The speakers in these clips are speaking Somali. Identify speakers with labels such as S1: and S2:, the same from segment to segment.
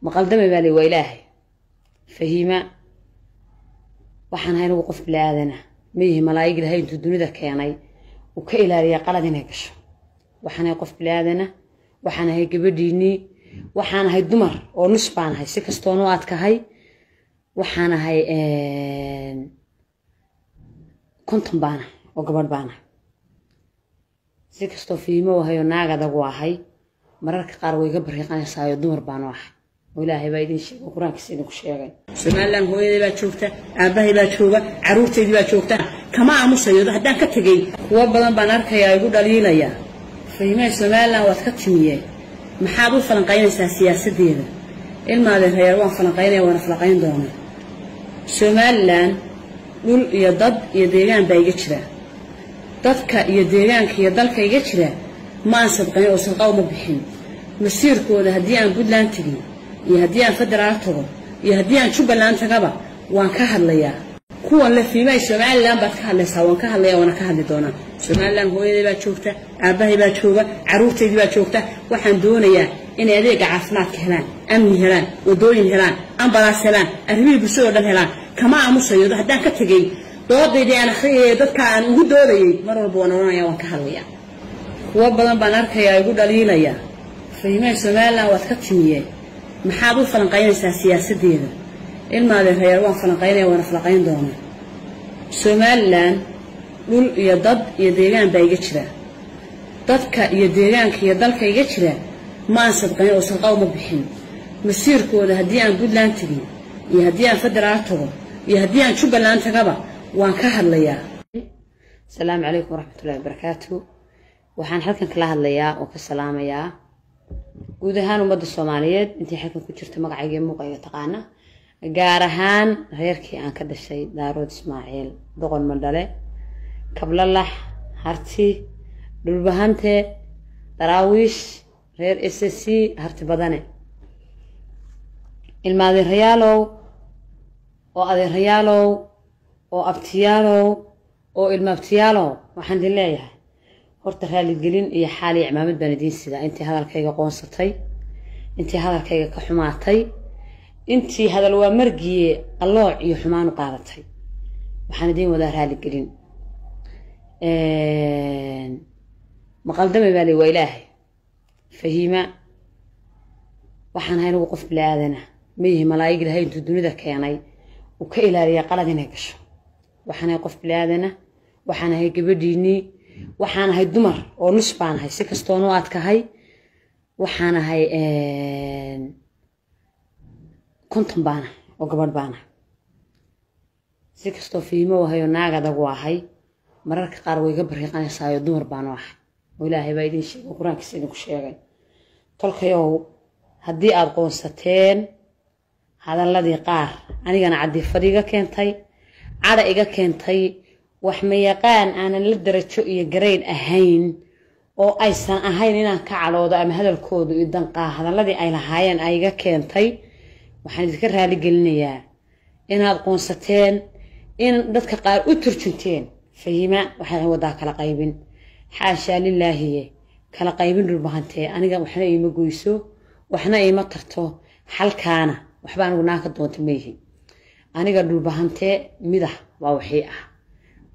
S1: مقدمة بالي وإلهي فهيمة waxaan hayno qof bilaadana meeyahay malaa'ig ilaahay intuu dunida keenay oo ka ilaaliya qalad inay gasho waxaan qof bilaadana waxaan hay gabadhiini waxaan hay dumar oo nus baan hay si kastoon oo aad ka hay waxaan hay konton baan oo gabadh baan si kastoo fiimo hayo naagada waahay mararka qaar way ga bariiqanaysaa dumar baan wax وإلهي بايدين شيء وقرآن كسيني كشيء سمعنا هو يدي بتشوفته أباه بتشوفه عروتي دي بتشوفته كما عموس يده هذا كتجي هو بدن بنارك يا يقول دليل يا فيما سمعنا وتكتمية محابو فلنقين سياسة دينا المال هيروان فلنقين وانا فلنقين دونا سمعنا نقول يضد يديان بيجتره ضدك يديان كي يضلك يجتره ما صدقني وصدقوا مبحين مسير كوده هديان بدلان تجي يهديان فدراتهم يهديان شو بلان تجابا وان كهليا كون لفيما سمعنا لان بتكهلسا وان كهليا وانا كهلي دونا سمعنا هو يدي بتشوفته أباه بتشوفه عروتي دي بتشوفته وحن دونيا إن هذيك عفنات هلان أمني هلان ودوين هلان أمبراس هلان أرمي بسوء دم هلان كما عموس يده هدان كتجي ضد دي أنا خي ضد كان ودوري مرة بونا يا وان كهليا هو بدن بنارك يا يقول دليل يا فيما سمعنا وتكتمية محابو فلنقين سياسة دينا المال هيروان فلنقين وانا فلنقين دونا سمعنا نقول يضد يديان بيجتره ضدك يديان كي يضلك يجتره ما صدقني وصدقوا مبحين مسير كوده هديان بدلان تجي يهديان فدراتهم يهديان شو بلان تجابا وان كهليا السلام عليكم ورحمة الله وبركاته وحان حلقن كلا هدليا وكسلام يا guud ahaan ummadda Soomaaliyeed intii xilkan ku jirta magacayga muuqayga taqaana gaar ahaan reerkii aan ka dhashay Daarood Ismaaciil Doqon Mandale Kablalax Harti Dhulbahante Daraawiish reer SSC Harti Badane ilmaadii Riyaalow oo adeer Riyaalow oo abtiyaalow oo ilmaabtiyaalow waxaan dileeyahay horta raali gelin iyo xaali cimaamad baan idin sida intii hadalkayga qoonsatay intii hadalkayga ka xumaatay intii hadal waa margiye allooc iyo xumaan u qaadatay waxaan idin wada raali gelin maqaldamay baa lay waa ilaahay fahiima waxaan hayno qof bilaadana meeyahay malaa'ig ilaahay intuu dunida keenay oo ka ilaaliya qalad inay gasho waxaan qof bilaadana waxaan hay gabadhiini waxaan hay dumar oo nus baan hay si kastoon oo aad ka hay waxaan hay konton baan oo gabadh baan si kastoo fiimo hayo naagada waahay mararka qaar way ga bariiqanaysaa dumar baan wax ilaahay baa idin sheegay quraan kasiinii ku sheegay tolkayow haddii aad qoonsateen hadalladii qaar anigana cadii fadhiga keentay cada iga keentay wax ma yaqaan aan la darajo iyo grade ahayn oo aysan ahayn inaan ka caloodo ama hadalkoodu idan hadalladii ay lahaayeen ay iga keentay waxaan idinka raali gelinayaa inaad qoonsateen in dadka qaar u turjunteen fahima waxaan wadaa kala qaybin xaasha lillaahi kala qaybin dhulbahantee aniga waxna iima goyso waxna iima tarto halkaana waxba anigu naaka doonta meeyahay aniga dhulbahantee midah waa wixii ah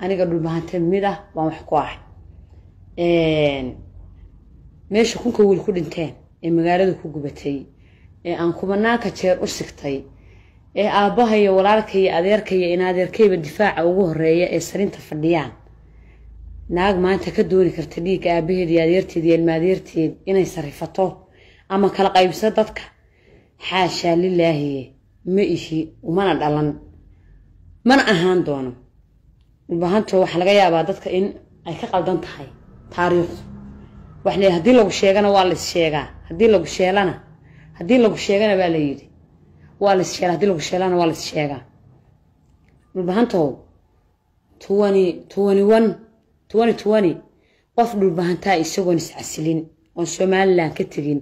S1: aniga dhulbahante mida waan wax ku ah meesha kunka wiil ku dhinteen ee magaalada ku gubatay ee aan kumanaanka jeer u sigtay ee aabaha iyo walaalka iyo adeerka iyo in adeerkayba difaaca ugu horeeya ee sarinta fadhiyaan naag maanta ka dooni karta dhiig aabaheed iyo adeerteed iyo ilmaadeerteed inay sarifato ama kala qaybso dadka xaasha lillaahi ma ihi umana dhalan mana ahaan doono dhulbahanto waxa laga yaabaa dadka in ay ka qaldan tahay taariikhdu waxna hadii lagu sheegana waa la sheegaa hadii lagu sheegana baa la yiri waa la sheegaa hadii lagu sheelana waa la sheegaa dhulbahanto 2020 qof dhulbahantaa isagoo is casilin oo Soomaaliland ka tagin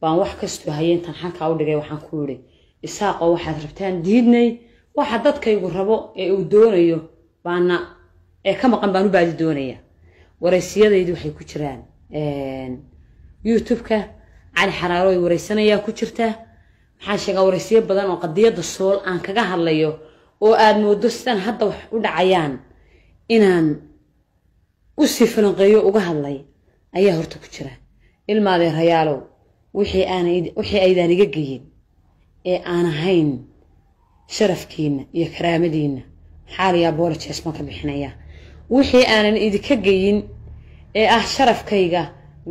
S1: baan wax kasto hayeentan xalka u dhigay waxaan ku yiri isaaqo waxaad rabtaan diidnay waxa dadkaygu rabo ee uu doonayo baana ee ka maqan baan u baadi doonaya waraysiyadaydu waxay ku jiraan YouTube-ka cali xaraaro ay waraysanaya ku jirta waxaan sheegaa waraysiyo badan oo qadiyada sool aan kaga hadlayo oo aad moodo sidaan hadda wax u dhacayaan inaan u sii falanqeeyo uga hadlay ayaa horta ku jira ilmaadee rayaalow wixii aydaan iga geyin ee aan ahayn sharafkiina iyo karaamadiina xaaliya boolajees ma ka bixinaya wixii aanan idinka geyin ee ah sharafkayga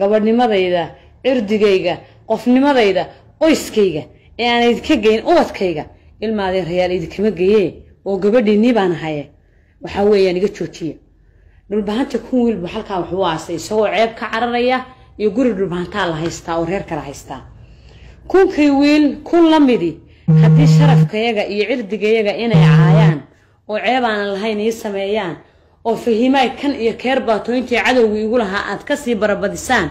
S1: gabadhnimadayda cirdigayga qofnimadayda qoyskayga ee aan idinka geyin ubadkayga ilmaadee rayaal idinkama geeyee oo gabadhiinii baan ahaye waxaa weeyaan iga joojiya dhulbahanta kun wiilba halkaa wax u aasay isagoo ceeb ka cararaya iyo guri dhulbahantaa la haystaa oo reer kala haystaa kunkii wiil kun la midi haddii sharafkayaga iyo cirdigayaga inay caayaan oo ceeb aanan lahayn ii sameeyaan oo fahimaay kan iyo keer baatooyintii cadowga igu lahaa aad kasii barabadisaan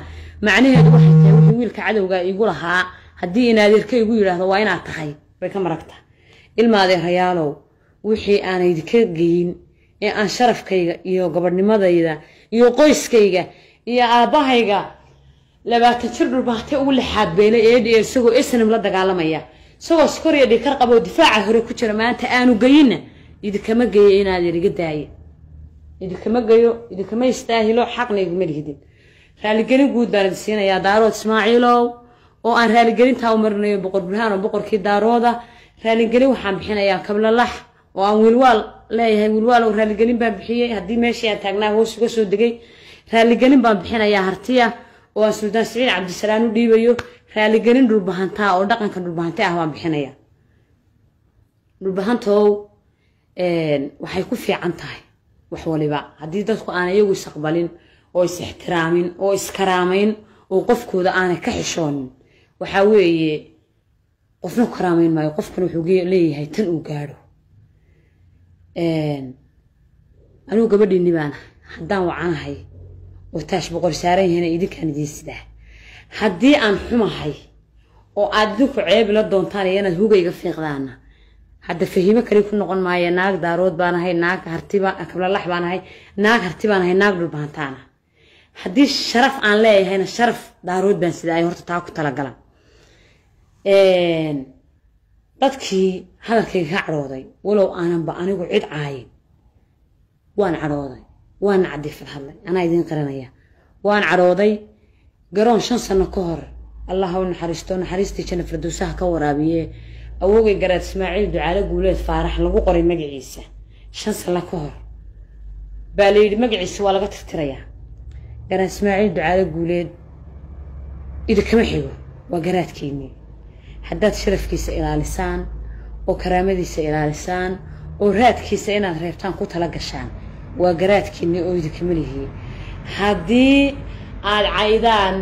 S1: macnaheedu waxay tahay wixii wiilka cadowga igu lahaa haddii inaadeerka igu yidhaahdo waa inaad tahay bay ka maragta ilmaadee rayaalow wixii aan idinka geyin ee aan sharafkayga iyo gabadhnimadayda iyo qoyskayga iyo aabahayga 20 jir dhulbaatay ugu lixaad beelay ee isagoo isnam la dagaalamaya isagoo skoriya dhikar qabo difaaca hore ku jira maanta aanu geyina idinkama geeyo inaad iriga daayo idinkama geeyo idinkama istaahilo xaqna iguma lihidin raaligelin guud baan siinayaa daarood Ismaaciilow oo aan raaligelinta u marnayo boqor burhaan oo boqorkii daarooda raaligelin waxaan bixinayaa kablalax oo aan wiilwaal leeyahay wiilwaal oo raaligelin baan bixiyay haddii meeshii aan taagnaa hoos uga soo degay raaligelin baan bixinayaa hartiya oo aan Suldaan Siciid Cabdisalaam u dhiibayo raaligelin dhulbahantaa oo dhaqanka dhulbahanta ah waan bixinayaa dhulbahantow waxay ku fiican tahay wax waliba haddii dadku aan iyagu isaqbalin oo is ixtiraamin oo iskaraamayn oo qofkooda aanay ka xishoonin waxaa weeye qofna karaamayn maayo qofkuna wuxuu leeyahay tan uu gaadho anigu gabadhiinni baan haddaan wacanahay oo taash boqor saaran yahiina idinkaan idiin sidaa haddii aan xumahay oo aad idinku ceeb la doontaan inaad hugayga fiiqdaana hadda fahimo kale ku noqon maayo naag daarood baan ahay naag hartiba kablalax baan ahay naag hartibaan ahay naag dhulbahantaana haddii sharaf aan leeyahayna sharaf daarood baan sidaa ay horta taa ku talagalan dadkii hadalkayga ka cadhooday walow aananba anigu cid caayin waan cadhooday waan cadifad hadlay anaa idiin qaranaya waan cadhooday garoon 5 sano ka hor allah u naxariistii janna firdawsaha ka waraabiye awogay garaad Ismaaciil Ducaale Guuleed Faarax lagu qoray magaciisa 5 sano ka hor baa la yidhi magaciisa waa laga tirtirayaa garaad Ismaaciil Ducaale Guuleed idinkama xigo waa garaadkiinii haddaad sharafkiisa ilaalisaan oo karaamadiisa ilaalisaan oo raadkiisa inaad reebtaan ku tala gashaan waa garaadkiinii oo idinkama lihi haddii aad caydaan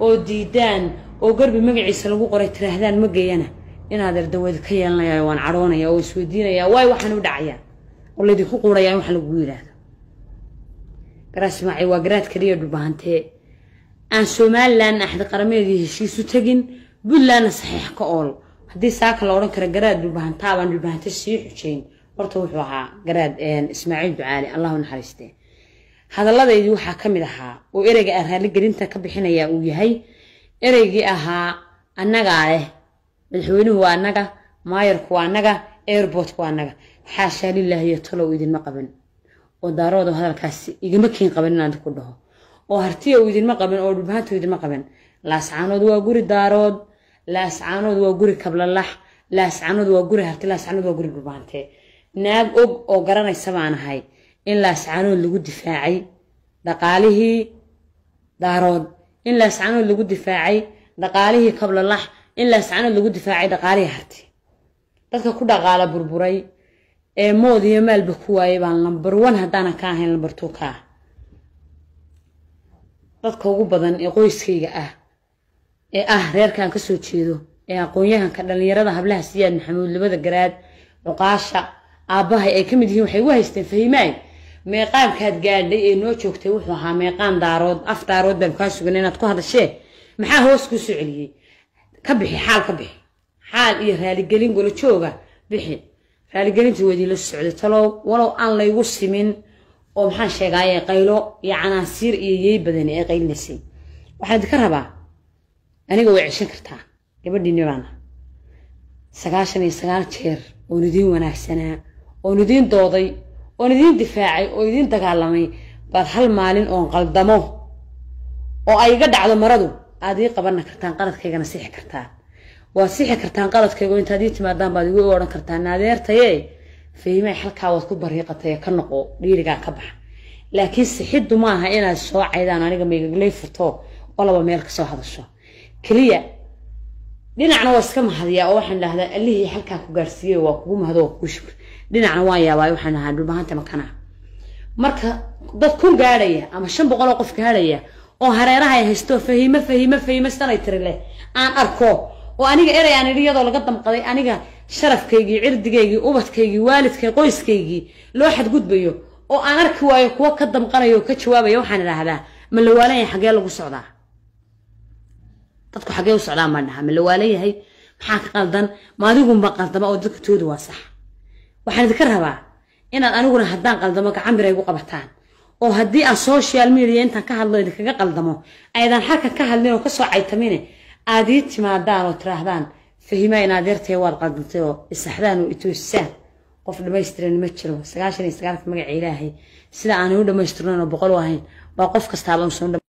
S1: oo diidaan oo garbi magaciisa lagu qoray tiraahdaan ma geeyana inaad ardawada ka yeelanayaa waan cadhoonaya oo isweydiinaya way waxaan u dhacayaa oo la idinku quurayaa wax lagu yiraahdo garaad Ismaaciil waa garaad kaliya dhulbahantee aan Soomaaliland axad qarameedii heshiisu tagin buntland saxiix ka ool haddii saaka la oran karo garaad dhulbahantaa baan dhulbahante sii xujeyn horta wuxuu ahaa garaad Ismaaciil Ducaale allah u naxariistee hadalladaydi waxaa ka mid ahaa oo ereyga aan raaligelinta ka bixinayaa uu yahay ereygii ahaa annaga leh madaxweynuhu waa annaga maayarku waa annaga airportku waa annaga xaasha lilaahi iyo talow idinma qaban oo daarooda hadalkaasi igama kiin qaban inaan ku dhaho oo hartiya uu idinma qaban oo dhulbahantu idinma qaban laascaanood waa guri daarood laascaanood waa guri kablalax laascaanood waa guri harti laascaanood waa guri dhulbahante naag og oo garanaysa baan ahay in laascaanood lagu difaacay dhaqaalihii daarood in laascaanood lagu difaacay dhaqaalihii kablalax in laascaanood lagu difaacay dhaqaalihii harti dadka ku dhaqaala burburay ee mood iyo maalba ku waayay baan number 1 haddaanan ka ahayn number 2 ka dadka ugu badan ee qoyskayga ah reerkan ka soo jeedo ee aqoon-yahanka dhalinyarada hablaha Siyaad Maxamuud labada garaad cuqaasha aabahay ay kamid yihiin waxay u haysteen fahimaay meeqaamkaad gaadhay ee noo joogtay wuxuu ahaa meeqaan daarood af daarood baan ka sugan inaad ku hadashee maxaa hoos ku soo celiyay ka bixi xaal iyo raaligelin golo jooga bixi raaligelintu wadii la socday talow walow aan la igu simin oo maxaan sheegay qaylo iyo canaasiir iyo yeey badan ee qaylinaysan waxaan idin ka rabaa aniga way cishan kartaa gabadhiinni baana سقاشني سقال شير وندين ونحسنا وندين دوضي وندين دفاعي وندين تكلمي بعد هالمالين قلدموه وأي قد على مرضه عادي قبلنا كرتان قلت كي نصيح كرتان وصيح كرتان قلت كي وانت هديت ما دام بعد يقولون كرتان نادير تيجي في ما حلقة وتكون بريقة تيجي كنقو ليرجع كبح لكن سحد معها أنا الشو عيدان أنا جمي قلي فتو والله بميلك سو هذا الشو كلية لنا عنا واسكم هذيا أو إحنا هذا اللي هي حلقة كوجرسية وقوم هذا وكشف لنا عنا ويا وإحنا هذا ما أنت مكانها مركا dadku gaaraya ama 500 qof gaaraya oo hareeraha ay haysto fahima sanay tirle aan arko oo aniga erayaan iyadoo laga damqaday aniga sharafkaygi cirdigaygi ubadkaygi waalidkay qoyskaygi loo xad gudbayo oo aan arki waayo kuwa ka damqanayo ka jawaabaya waxaan raahdaa ma la waalayn xagee lagu socdaa dadku xagee u socdaa ma dhaha ma la waalayahay maxaa ka qaldan ma adigu ma qaldama oo dadku toodu waa sax waxaan idin ka rabaa inaad aniguna haddaan qaldamo gacan bir ay ugu qabataan oo haddii aan social media intaan ka hadlo idinkaga qaldamo aydan halkan ka hadlin oo ka soo caytamine aad ii timaadaan oo tiraahdaan fahima inaad yartay waad qaldantay oo isaxdaan oo itoosaan qof dhamaystiran ma jiro 99 magac ilaahay sida aan u dhamaystirnaan oo 100 ahayn baa qof kasta baan soo